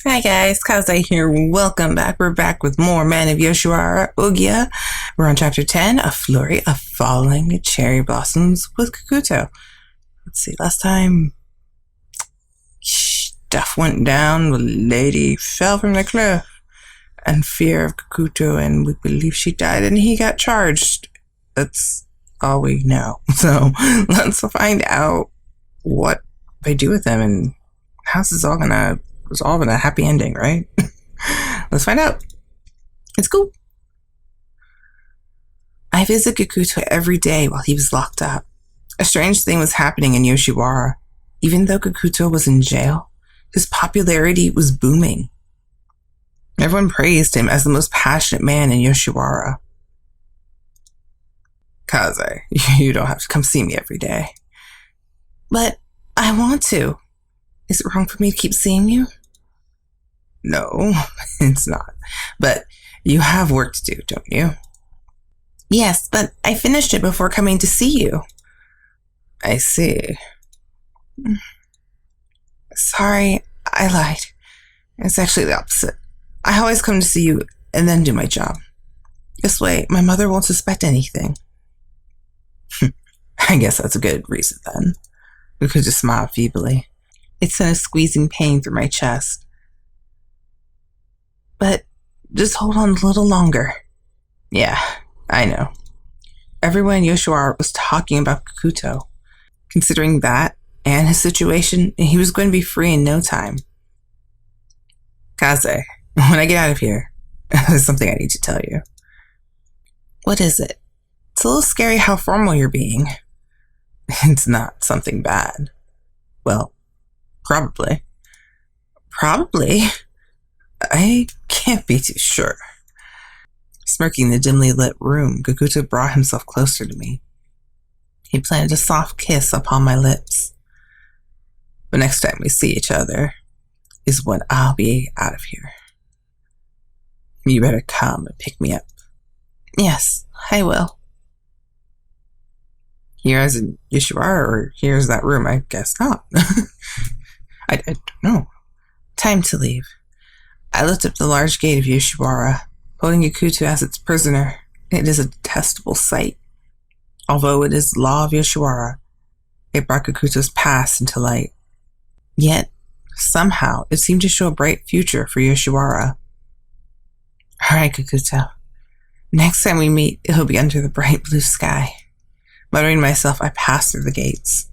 Hi guys, Kaze here. Welcome back. We're back with more Man of Yoshiwara, Ohgiya. We're on chapter 10, A Flurry of Falling Cherry Blossoms with Gakuto. Let's see, last time stuff went down, the lady fell from the cliff and fear of Gakuto, and we believe she died and he got charged. That's all we know. So let's find out what they do with him and how this is all gonna resolve in a happy ending, right? Let's find out. It's cool. I visit Gakuto every day while he was locked up. A strange thing was happening in Yoshiwara. Even though Gakuto was in jail, his popularity was booming. Everyone praised him as the most passionate man in Yoshiwara. Kaze, you don't have to come see me every day. But I want to. Is it wrong for me to keep seeing you? No, it's not. But you have work to do, don't you? Yes, but I finished it before coming to see you. I see. Sorry, I lied. It's actually the opposite. I always come to see you and then do my job. This way, my mother won't suspect anything. I guess that's a good reason then. We could just smile feebly. It sent a squeezing pain through my chest. But just hold on a little longer. Yeah, I know. Everyone in Yoshiwara was talking about Gakuto. Considering that and his situation, he was going to be free in no time. Kaze, when I get out of here, there's something I need to tell you. What is it? It's a little scary how formal you're being. It's not something bad. Well, probably. Probably? I can't be too sure. Smirking in the dimly lit room, Gakuto brought himself closer to me. He planted a soft kiss upon my lips. The next time we see each other is when I'll be out of here. You better come and pick me up. Yes, I will. Here as in Yoshiwara, or here's that room? I guess not. I don't know. Time to leave. I looked up the large gate of Yoshiwara, holding Gakuto as its prisoner. It is a detestable sight. Although it is law of Yoshiwara, it brought Gakuto's past into light. Yet, somehow, it seemed to show a bright future for Yoshiwara. Alright, Gakuto. Next time we meet, it'll be under the bright blue sky. Muttering to myself, I passed through the gates.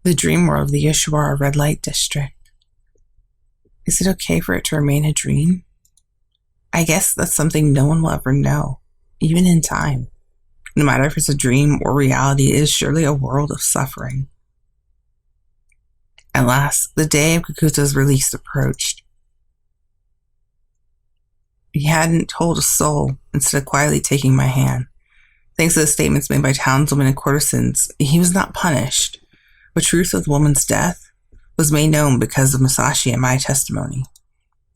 The dream world of the Yoshiwara red light district. Is it okay for it to remain a dream? I guess that's something no one will ever know, even in time. No matter if it's a dream or reality, it is surely a world of suffering. At last, the day of Gakuto's release approached. He hadn't told a soul, instead of quietly taking my hand. Thanks to the statements made by townswomen and courtesans, he was not punished. The truth of the woman's death was made known because of Masashi and my testimony.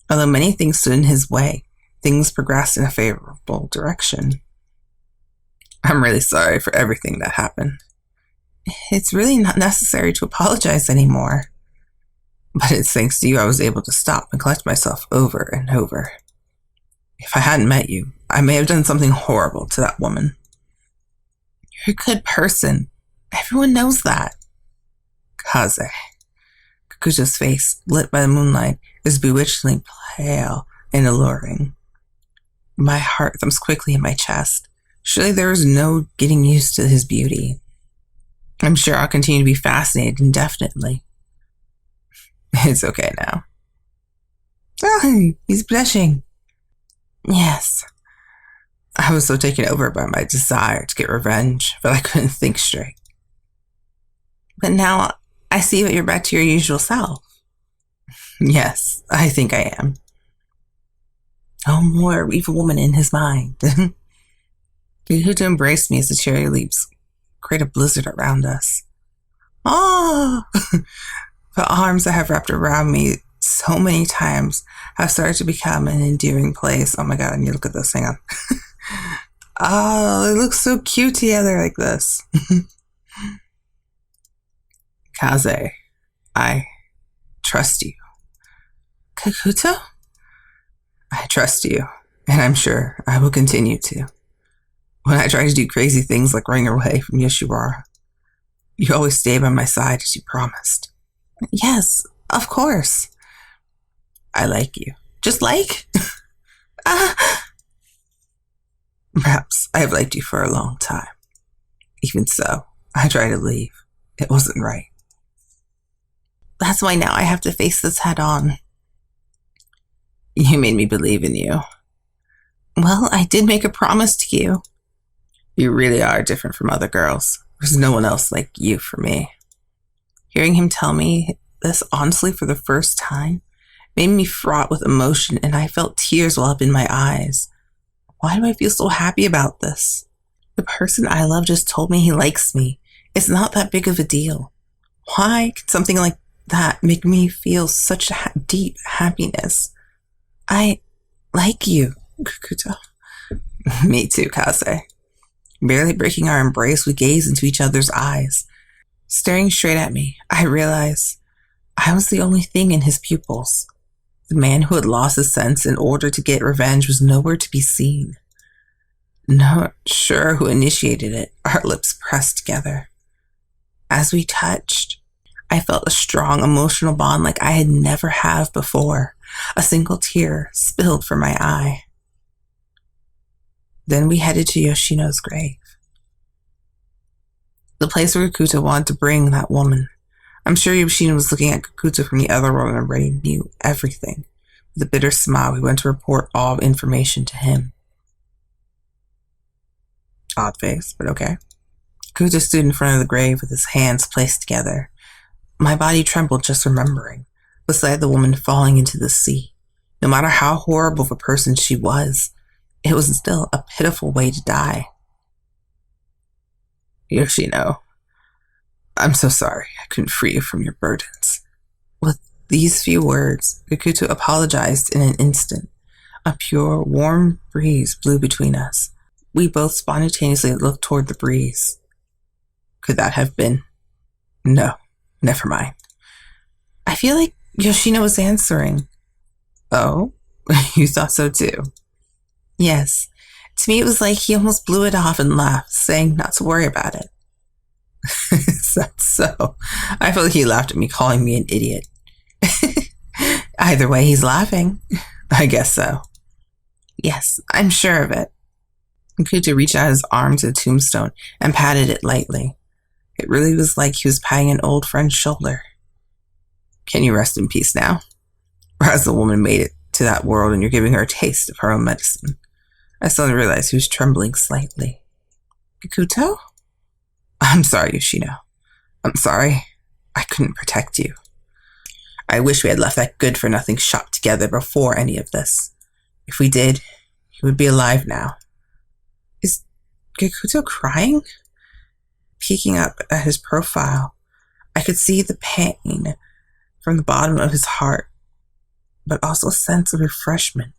Although many things stood in his way, things progressed in a favorable direction. I'm really sorry for everything that happened. It's really not necessary to apologize anymore. But it's thanks to you I was able to stop and collect myself over and over. If I hadn't met you, I may have done something horrible to that woman. You're a good person. Everyone knows that. Kaze. Gakuto's face, lit by the moonlight, is bewitchingly pale and alluring. My heart thumps quickly in my chest. Surely there is no getting used to his beauty. I'm sure I'll continue to be fascinated indefinitely. It's okay now. Oh, he's blushing. Yes. I was so taken over by my desire to get revenge that I couldn't think straight. But now I see that you're back to your usual self. Yes, I think I am. Oh, more evil woman in his mind. Gakuto embraced me as the cherry leaves create a blizzard around us. Oh! The arms that have wrapped around me so many times have started to become an endearing place. Oh my god, I need to look at this. Hang on. Oh, it looks so cute together like this. Kaze, I trust you. Gakuto? I trust you, and I'm sure I will continue to. When I try to do crazy things like running away from Yoshiwara, you always stay by my side as you promised. Yes, of course. I like you. Just like? Perhaps I have liked you for a long time. Even so, I tried to leave. It wasn't right. That's why now I have to face this head on. You made me believe in you. Well, I did make a promise to you. You really are different from other girls. There's no one else like you for me. Hearing him tell me this honestly for the first time made me fraught with emotion, and I felt tears well up in my eyes. Why do I feel so happy about this? The person I love just told me he likes me. It's not that big of a deal. Why could something like that make me feel such deep happiness? I like you, Gakuto. Me too, Kase. Barely breaking our embrace, we gazed into each other's eyes. Staring straight at me, I realized I was the only thing in his pupils. The man who had lost his sense in order to get revenge was nowhere to be seen. Not sure who initiated it, our lips pressed together. As we touched, I felt a strong emotional bond like I had never have before. A single tear spilled from my eye. Then we headed to Yoshino's grave. The place where Gakuto wanted to bring that woman. I'm sure Yoshino was looking at Gakuto from the other world and already knew everything. With a bitter smile, we went to report all information to him. Odd face, but okay. Gakuto stood in front of the grave with his hands placed together. My body trembled just remembering, beside the woman falling into the sea. No matter how horrible of a person she was, it was still a pitiful way to die. Yoshino, I'm so sorry I couldn't free you from your burdens. With these few words, Gakuto apologized in an instant. A pure, warm breeze blew between us. We both spontaneously looked toward the breeze. Could that have been? No, never mind. I feel like Yoshino was answering. Oh, you thought so too? Yes. To me, it was like he almost blew it off and laughed, saying not to worry about it. Is that so? I feel like he laughed at me, calling me an idiot. Either way, he's laughing. I guess so. Yes, I'm sure of it. Gakuto reached out his arm to the tombstone and patted it lightly. It really was like he was patting an old friend's shoulder. Can you rest in peace now? Or has the woman made it to that world and you're giving her a taste of her own medicine? I suddenly realized he was trembling slightly. Gakuto? I'm sorry, Yoshino. I'm sorry. I couldn't protect you. I wish we had left that good-for-nothing shop together before any of this. If we did, he would be alive now. Is Gakuto crying? Peeking up at his profile, I could see the pain from the bottom of his heart, but also a sense of refreshment.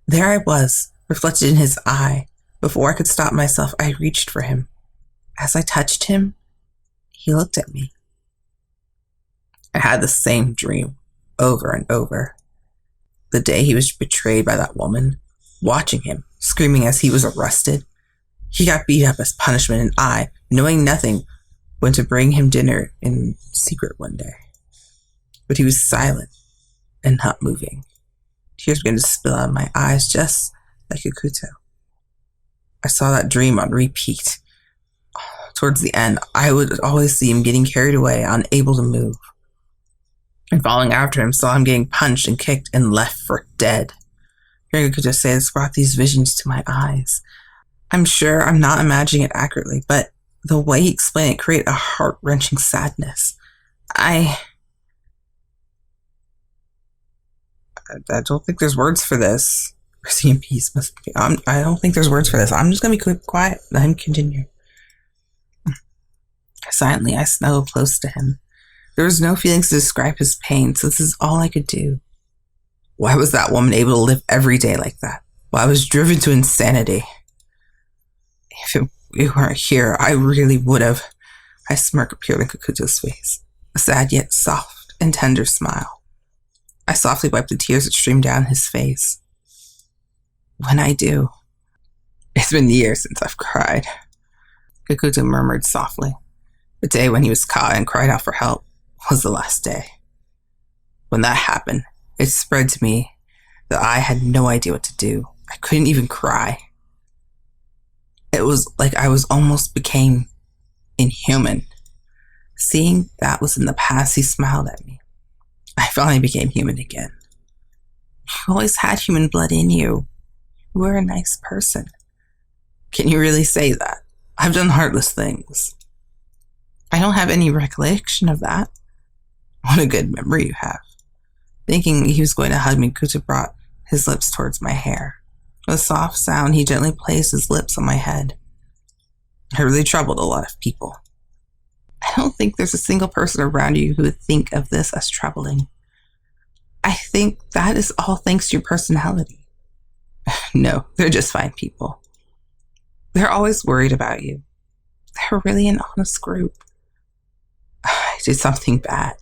There I was, reflected in his eye. Before I could stop myself, I reached for him. As I touched him, he looked at me. I had the same dream over and over. The day he was betrayed by that woman, watching him, screaming as he was arrested. He got beat up as punishment, and I, knowing nothing, went to bring him dinner in secret one day. But he was silent and not moving. Tears began to spill out of my eyes just like Gakuto. I saw that dream on repeat. Towards the end, I would always see him getting carried away, unable to move. And following after him, saw him getting punched and kicked and left for dead. Hearing Gakuto say this brought these visions to my eyes. I'm sure I'm not imagining it accurately, but the way he explained it created a heart-wrenching sadness. I don't think there's words for this. Resting in peace must be. I don't think there's words for this. I'm just gonna be quiet. Let him continue. Silently, I snuggled close to him. There was no feelings to describe his pain, so this is all I could do. Why was that woman able to live every day like that? Well, I was driven to insanity. If you weren't here, I really would have. A smirk appeared on Kakuto's face, a sad yet soft and tender smile. I softly wiped the tears that streamed down his face. When I do. It's been years since I've cried. Gakuto murmured softly. The day when he was caught and cried out for help was the last day. When that happened, it spread to me that I had no idea what to do. I couldn't even cry. It was like I was almost became inhuman. Seeing that was in the past, he smiled at me. I finally became human again. You always had human blood in you. You were a nice person. Can you really say that? I've done heartless things. I don't have any recollection of that. What a good memory you have. Thinking he was going to hug me, Gakuto brought his lips towards my hair. With a soft sound, he gently placed his lips on my head. I really troubled a lot of people. I don't think there's a single person around you who would think of this as troubling. I think that is all thanks to your personality. No, they're just fine people. They're always worried about you. They're really an honest group. I did something bad.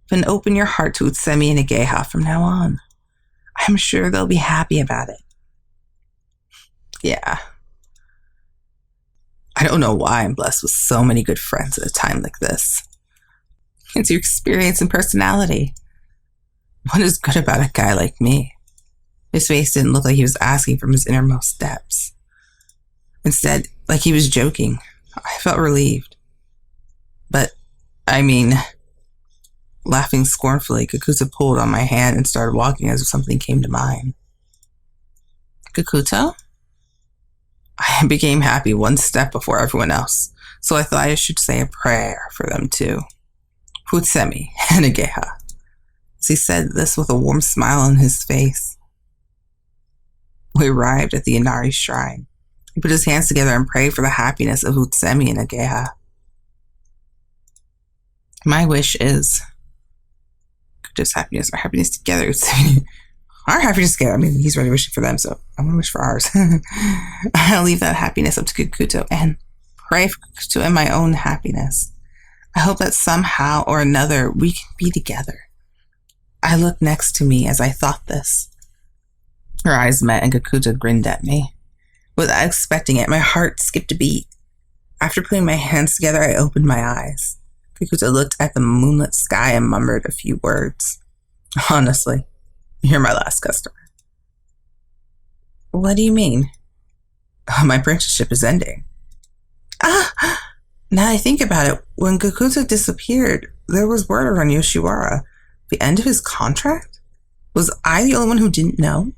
Then open your heart to Utsusemi and Ageha from now on. I'm sure they'll be happy about it. Yeah. I don't know why I'm blessed with so many good friends at a time like this. It's your experience and personality. What is good about a guy like me? His face didn't look like he was asking from his innermost depths. Instead, like he was joking. I felt relieved. But, laughing scornfully, Gakuto pulled on my hand and started walking as if something came to mind. Gakuto? I became happy one step before everyone else, so I thought I should say a prayer for them too. Utsusemi and Ageha. As he said this with a warm smile on his face. We arrived at the Inari shrine. He put his hands together and prayed for the happiness of Utsusemi and Ageha. My wish is just happiness, our happiness together. Our happiness together. He's already wishing for them, so I'm going to wish for ours. I'll leave that happiness up to Gakuto and pray for Gakuto and my own happiness. I hope that somehow or another we can be together. I looked next to me as I thought this. Her eyes met and Gakuto grinned at me. Without expecting it, my heart skipped a beat. After putting my hands together, I opened my eyes. Gakuto looked at the moonlit sky and murmured a few words. Honestly, you're my last customer. What do you mean? My apprenticeship is ending. Now I think about it, when Gakuto disappeared, there was word on Yoshiwara. The end of his contract? Was I the only one who didn't know?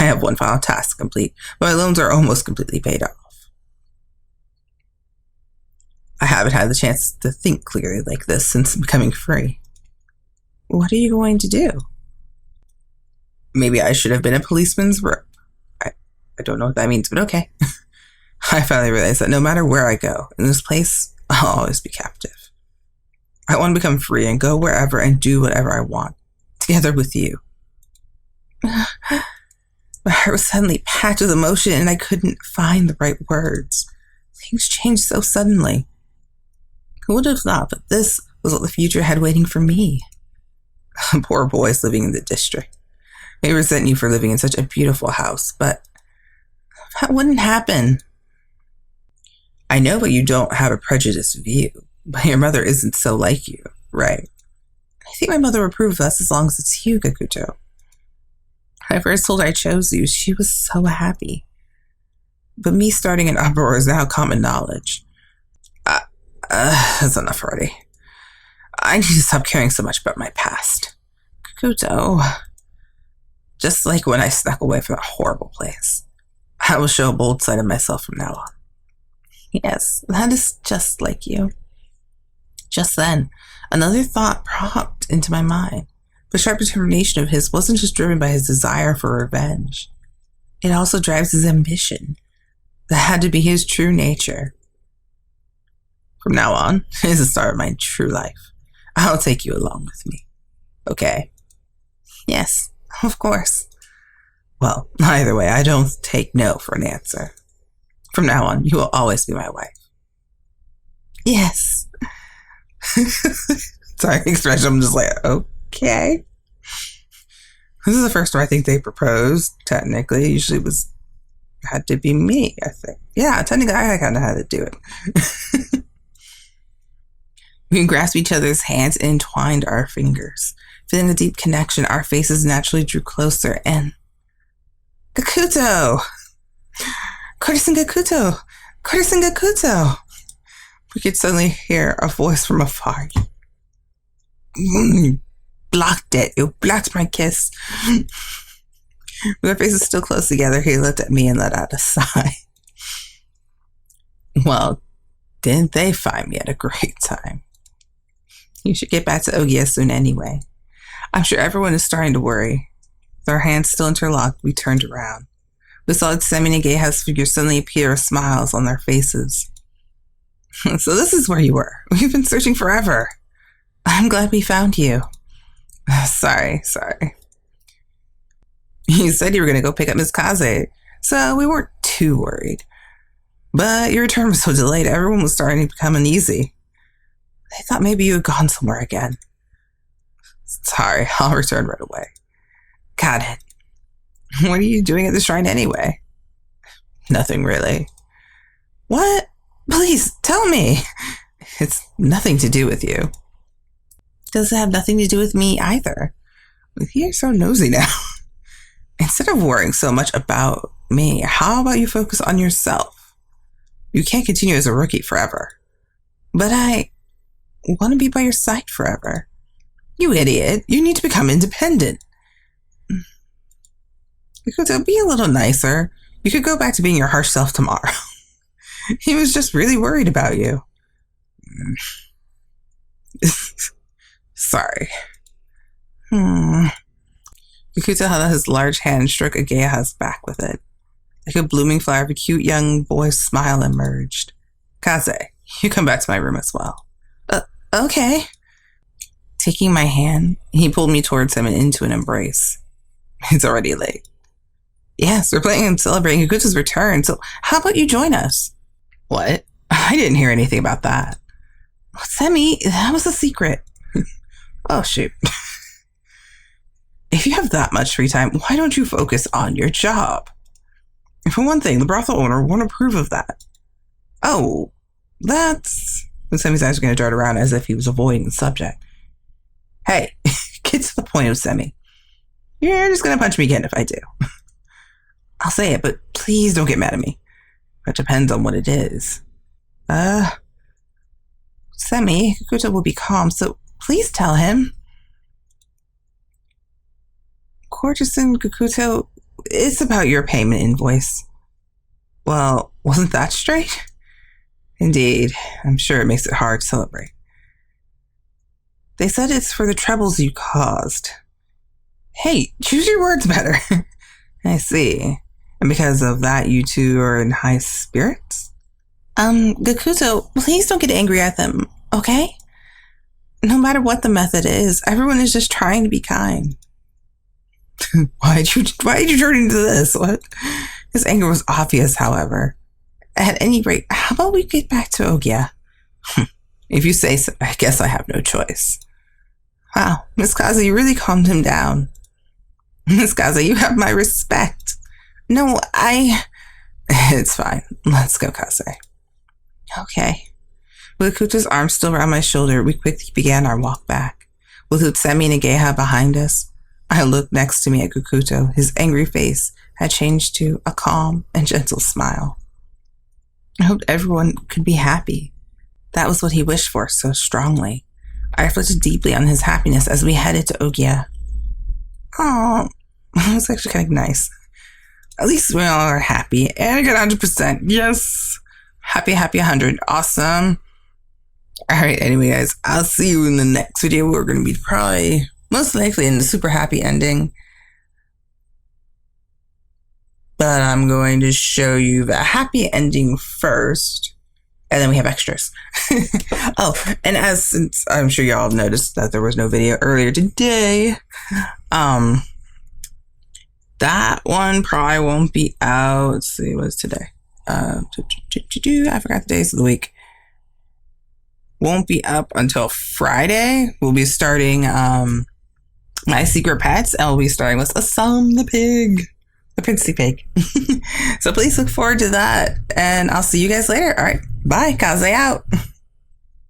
I have one final task to complete, but my loans are almost completely paid off. I haven't had the chance to think clearly like this since becoming free. What are you going to do? Maybe I should have been a policeman's rep. I don't know what that means, but okay. I finally realized that no matter where I go, in this place, I'll always be captive. I want to become free and go wherever and do whatever I want, together with you. My heart was suddenly packed with emotion and I couldn't find the right words. Things changed so suddenly. Who would have thought that this was what the future had waiting for me? Poor boys living in the district. They resent you for living in such a beautiful house, but that wouldn't happen. I know that you don't have a prejudiced view, but your mother isn't so like you, right? I think my mother would approve of us as long as it's you, Gakuto. When I first told her I chose you, she was so happy. But me starting an uproar is now common knowledge. That's enough already. I need to stop caring so much about my past. Gakuto. Just like when I snuck away from that horrible place. I will show a bold side of myself from now on. Yes, that is just like you. Just then, another thought popped into my mind. The sharp determination of his wasn't just driven by his desire for revenge. It also drives his ambition. That had to be his true nature. From now on, is the start of my true life. I'll take you along with me. Okay? Yes, of course. Well, either way, I don't take no for an answer. From now on, you will always be my wife. Yes. Sorry, expression. I'm just like, Okay. This is the first time I think they proposed, technically. Usually it had to be me, I think. Yeah, technically I kind of had to do it. We grasped each other's hands and entwined our fingers. Feeling a deep connection, our faces naturally drew closer and... Gakuto! Courtesan Gakuto! Courtesan Gakuto! We could suddenly hear a voice from afar. Blocked it. You blocked my kiss. With our faces still close together, he looked at me and let out a sigh. Well, didn't they find me at a great time? You should get back to Ohgiya soon anyway. I'm sure everyone is starting to worry. With our hands still interlocked, we turned around. We saw Utsusemi and Ageha's figures suddenly appear with smiles on their faces. So this is where you were. We've been searching forever. I'm glad we found you. Sorry. You said you were going to go pick up Miss Kaze, so we weren't too worried. But your return was so delayed, everyone was starting to become uneasy. They thought maybe you had gone somewhere again. Sorry, I'll return right away. Got it. What are you doing at the shrine anyway? Nothing really. What? Please, tell me. It's nothing to do with you. Does it have nothing to do with me either? You're so nosy now. Instead of worrying so much about me, how about you focus on yourself? You can't continue as a rookie forever. But I want to be by your side forever. You idiot. You need to become independent. Gakuto, be a little nicer. You could go back to being your harsh self tomorrow. He was just really worried about you. Sorry. Gakuto held out his large hand and struck Ageha's back with it. Like a blooming flower of a cute young boy's smile emerged. Kaze, you come back to my room as well. Okay. Taking my hand, he pulled me towards him and into an embrace. It's already late. Yes, we're planning on celebrating Gakuto's return, so how about you join us? What? I didn't hear anything about that. Semi, that was a secret. Oh, shoot. If you have that much free time, why don't you focus on your job? For one thing, the brothel owner won't approve of that. Oh, that's... Semi's eyes were going to dart around as if he was avoiding the subject. Hey, get to the point, Otome. You're just going to punch me again if I do. I'll say it, but please don't get mad at me. It depends on what it is. Semi, Gakuto will be calm, so please tell him. Courtesan Gakuto, it's about your payment invoice. Well, wasn't that straight? Indeed, I'm sure it makes it hard to celebrate. They said it's for the troubles you caused. Hey, choose your words better. I see. And because of that, you two are in high spirits? Gakuto, please don't get angry at them, okay? No matter what the method is, everyone is just trying to be kind. Why did you turn into this? What? His anger was obvious, however. At any rate, how about we get back to Ohgiya? If you say so, I guess I have no choice. Wow, Miss Kaze, you really calmed him down. Miss Kaze, you have my respect. No, It's fine. Let's go, Kaze. Okay. With Gakuto's arm still around my shoulder, we quickly began our walk back. With Utsusemi and Ageha behind us, I looked next to me at Gakuto. His angry face had changed to a calm and gentle smile. I hoped everyone could be happy. That was what he wished for so strongly. I reflected deeply on his happiness as we headed to Ohgiya. Oh, that was actually kind of nice. At least we all are happy. And I got 100%. Yes. Happy 100. Awesome. Alright, anyway, guys, I'll see you in the next video. We're going to be probably, most likely, in the super happy ending. But I'm going to show you the happy ending first. And then we have extras. Oh, and since I'm sure y'all noticed that there was no video earlier today, that one probably won't be out. Let's see, what is today? I forgot the days of the week. Won't be up until Friday. We'll be starting my secret pets, and we'll be starting with Assam the pig, the princely pig. So please look forward to that, and I'll see you guys later. All right, bye. Kaze out.